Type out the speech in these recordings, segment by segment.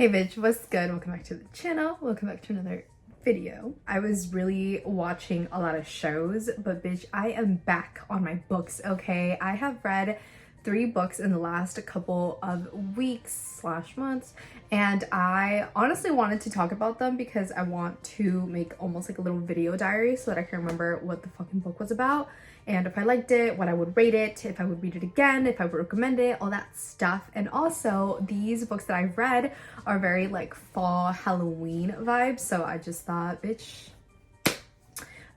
Hey bitch, what's good? Welcome back to the channel. Welcome back to another video. I was really watching a lot of shows, but bitch, I am back on my books, okay? I have read 3 books in the last couple of weeks / months, and I honestly wanted to talk about them because I want to make almost like a little video diary so that I can remember what the fucking book was about, and if I liked it, what I would rate it, if I would read it again, if I would recommend it, all that stuff. And also, these books that I've read are very like fall Halloween vibes, so I just thought, bitch,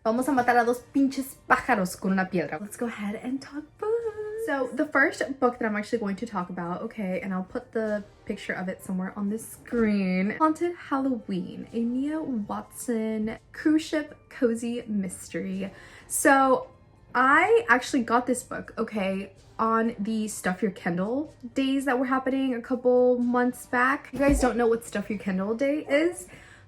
vamos a matar a dos pinches pájaros con una piedra. Let's go ahead and talk books. So the first book that I'm actually going to talk about, okay, and I'll put the picture of it somewhere on the screen. Haunted Halloween, a Mia Watson cruise ship cozy mystery. So I actually got this book, okay, on the Stuff Your Kindle days that were happening a couple months back. If you guys don't know what Stuff Your Kindle Day is,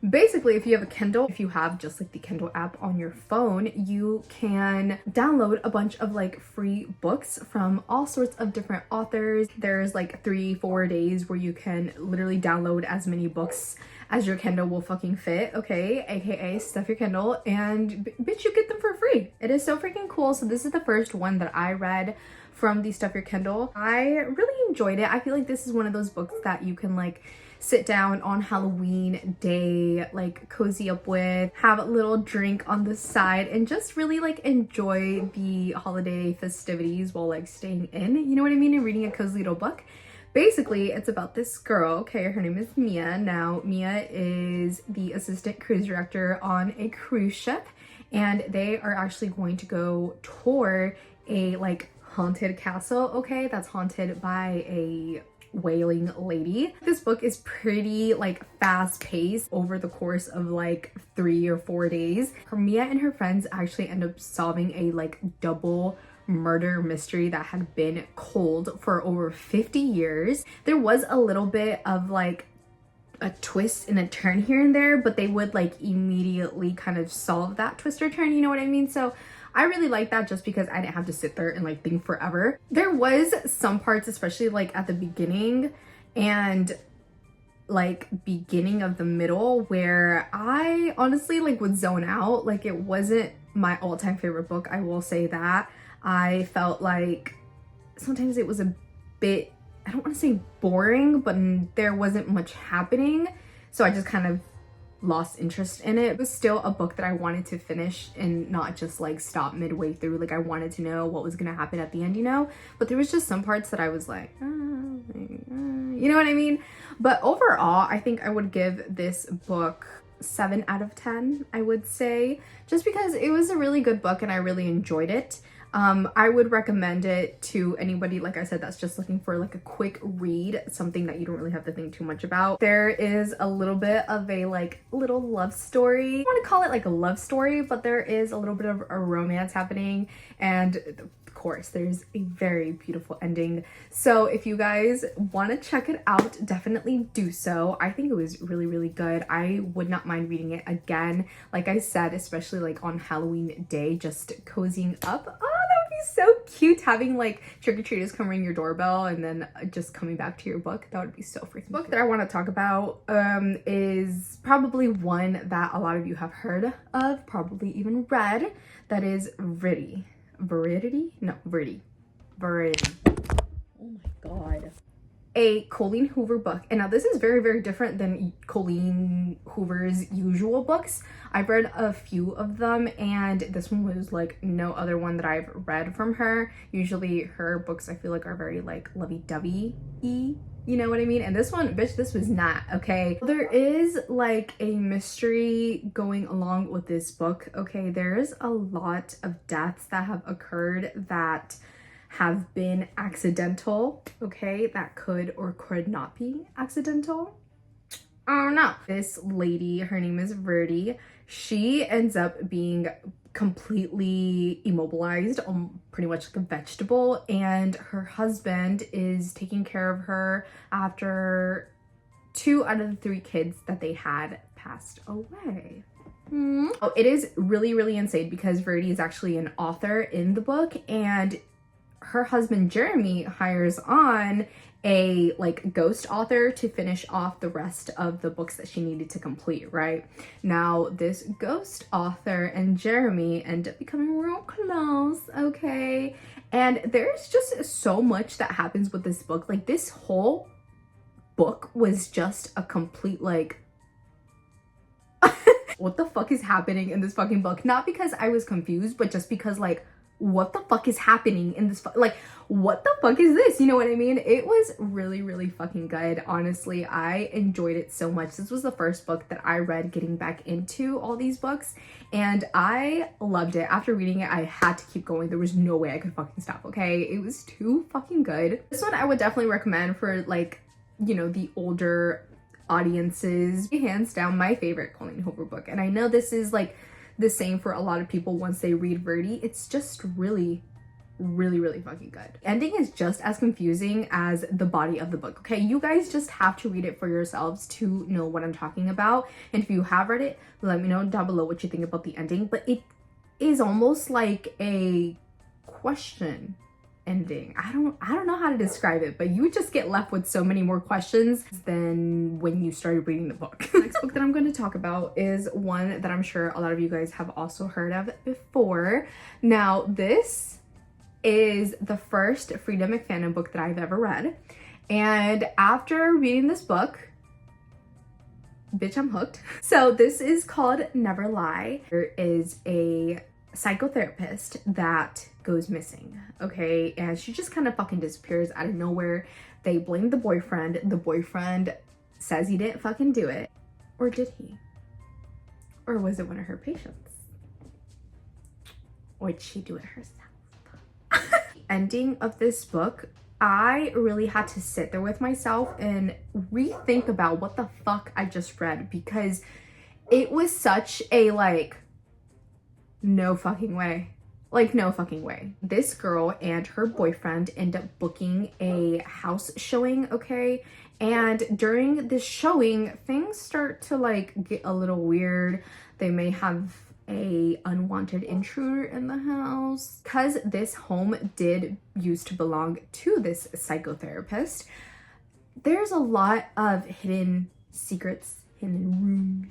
basically, if you have a Kindle, if you have just like the Kindle app on your phone, you can download a bunch of like free books from all sorts of different authors. There's like 3-4 days where you can literally download as many books as your Kindle will fucking fit, okay, aka Stuff Your Kindle, and bitch, you get them for free. It is so freaking cool. So this is the first one that I read from the Stuff Your Kindle. I really enjoyed it. I feel like this is one of those books that you can like sit down on Halloween day, like cozy up with, have a little drink on the side, and just really like enjoy the holiday festivities while like staying in, you know what I mean, and reading a cozy little book. Basically, it's about this girl, okay, her name is Mia. Now, Mia is the assistant cruise director on a cruise ship, and they are actually going to go tour a like haunted castle, okay, that's haunted by a wailing lady. This book is pretty like fast paced over the course of like 3 or 4 days. Mia and her friends actually end up solving a like double murder mystery that had been cold for over 50 years. There was a little bit of like a twist and a turn here and there, but they would like immediately kind of solve that twist or turn, you know what I mean? So I really like that just because I didn't have to sit there and like think forever. There was some parts, especially like at the beginning and like beginning of the middle, where I honestly like would zone out. Like it wasn't my all-time favorite book, I will say that. I felt like sometimes it was a bit, I don't want to say boring, but there wasn't much happening. So I just kind of lost interest in it. It was still a book that I wanted to finish and not just like stop midway through. Like I wanted to know what was gonna happen at the end, you know? But there was just some parts that I was like, you know what I mean? But overall, I think I would give this book 7 out of 10, I would say, just because it was a really good book and I really enjoyed it. I would recommend it to anybody, like I said, that's just looking for like a quick read, something that you don't really have to think too much about. There is a little bit of a like little love story. I want to call it like a love story, but there is a little bit of a romance happening, and of course there's a very beautiful ending. So if you guys want to check it out, definitely do so. I think it was really, really good. I would not mind reading it again, like I said, especially like on Halloween day, just cozying up. So cute having like trick-or-treaters come ring your doorbell and then just coming back to your book. That would be so freaking cute. Book that I want to talk about is probably one that a lot of you have heard of, probably even read. That is Verity. Verity? No, Verity. Verity. Oh my god. A Colleen Hoover book. And now this is very, very different than Colleen Hoover's usual books. I've read a few of them, and this one was like no other one that I've read from her. Usually her books I feel like are very like lovey-dovey-y, you know what I mean? And this one, bitch, this was not, okay? There is like a mystery going along with this book, okay? There's a lot of deaths that have occurred that have been accidental, okay? That could or could not be accidental. I don't know. This lady, her name is Verity, she ends up being completely immobilized, pretty much like a vegetable, and her husband is taking care of her after 2 out of the 3 kids that they had passed away. Oh, it is really, really insane because Verity is actually an author in the book, and her husband Jeremy hires on a like ghost author to finish off the rest of the books that she needed to complete, right? Now this ghost author and Jeremy end up becoming real close, okay? And there's just so much that happens with this book. Like this whole book was just a complete like what the fuck is happening in this fucking book? Not because I was confused, but just because like what the fuck is happening in this like what the fuck is this, you know what I mean? It was really, really fucking good. Honestly, I enjoyed it so much. This was the first book that I read getting back into all these books, and I loved it. After reading it, I had to keep going. There was no way I could fucking stop, okay? It was too fucking good. This one I would definitely recommend for like, you know, the older audiences. Hands down my favorite Colleen Hoover book, and I know this is like the same for a lot of people once they read Verity. It's just really, really, really fucking good. Ending is just as confusing as the body of the book, okay? You guys just have to read it for yourselves to know what I'm talking about. And if you have read it, let me know down below what you think about the ending. But it is almost like a question ending. I don't know how to describe it, but you just get left with so many more questions than when you started reading the book. The next book that I'm going to talk about is one that I'm sure a lot of you guys have also heard of before. Now, this is the first Frida McFadden book that I've ever read. And after reading this book, bitch, I'm hooked. So this is called Never Lie. There is a psychotherapist that goes missing, okay? And she just kind of fucking disappears out of nowhere. They blame the boyfriend. The boyfriend says he didn't fucking do it. Or did he? Or was it one of her patients? Or did she do it herself? Ending of this book, I really had to sit there with myself and rethink about what the fuck I just read, because it was such a like, no fucking way. Like, no fucking way. This girl and her boyfriend end up booking a house showing, okay? And during this showing, things start to like get a little weird. They may have a unwanted intruder in the house. Because this home did used to belong to this psychotherapist, there's a lot of hidden secrets, hidden rooms,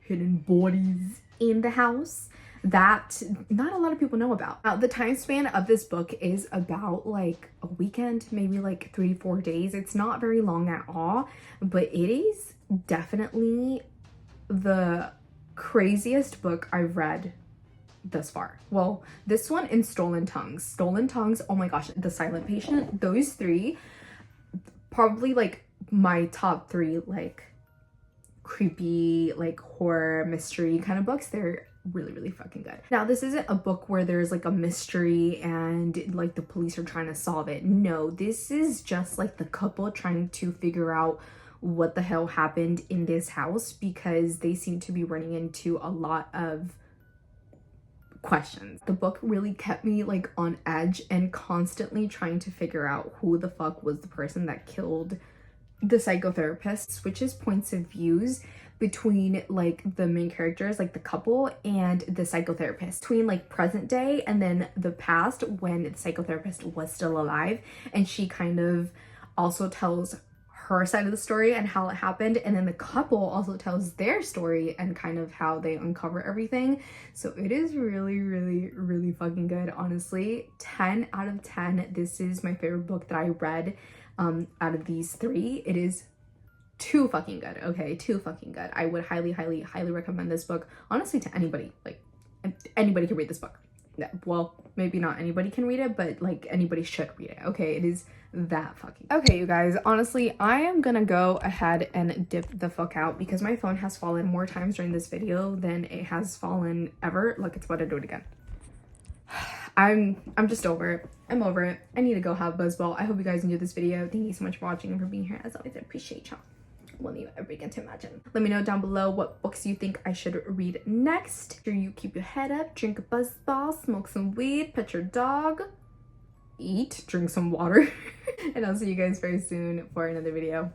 hidden bodies in the house that not a lot of people know about. Now, the time span of this book is about like a weekend, maybe like 3-4 days. It's not very long at all, but it is definitely the craziest book I've read thus far. Well, this one and Stolen Tongues. Stolen Tongues, oh my gosh, The Silent Patient, those three, probably like my top 3 like creepy, like horror, mystery kind of books. They're really, really fucking good. Now, this isn't a book where there's like a mystery and like the police are trying to solve it. No, this is just like the couple trying to figure out what the hell happened in this house, because they seem to be running into a lot of questions. The book really kept me like on edge and constantly trying to figure out who the fuck was the person that killed the psychotherapist. Switches points of views between like the main characters, like the couple and the psychotherapist, between like present day and then the past when the psychotherapist was still alive, and she kind of also tells her side of the story and how it happened, and then the couple also tells their story and kind of how they uncover everything. So it is really, really, really fucking good. Honestly, 10 out of 10. This is my favorite book that I read out of these 3. It is too fucking good, okay? Too fucking good. I would highly, highly, highly recommend this book, honestly, to anybody. Like, anybody can read this book. Well, maybe not anybody can read it, but like anybody should read it, okay? It is that fucking okay. You guys, honestly, I am gonna go ahead and dip the fuck out because my phone has fallen more times during this video than it has fallen ever. Look, it's about to do it again. I'm just over it. I'm over it. I need to go have buzzball. I hope you guys enjoyed this video. Thank you so much for watching and for being here. As always, I appreciate y'all. Will you ever begin to imagine? Let me know down below what books you think I should read next. Make sure you keep your head up, drink a buzzball, smoke some weed, pet your dog, eat, drink some water, and I'll see you guys very soon for another video.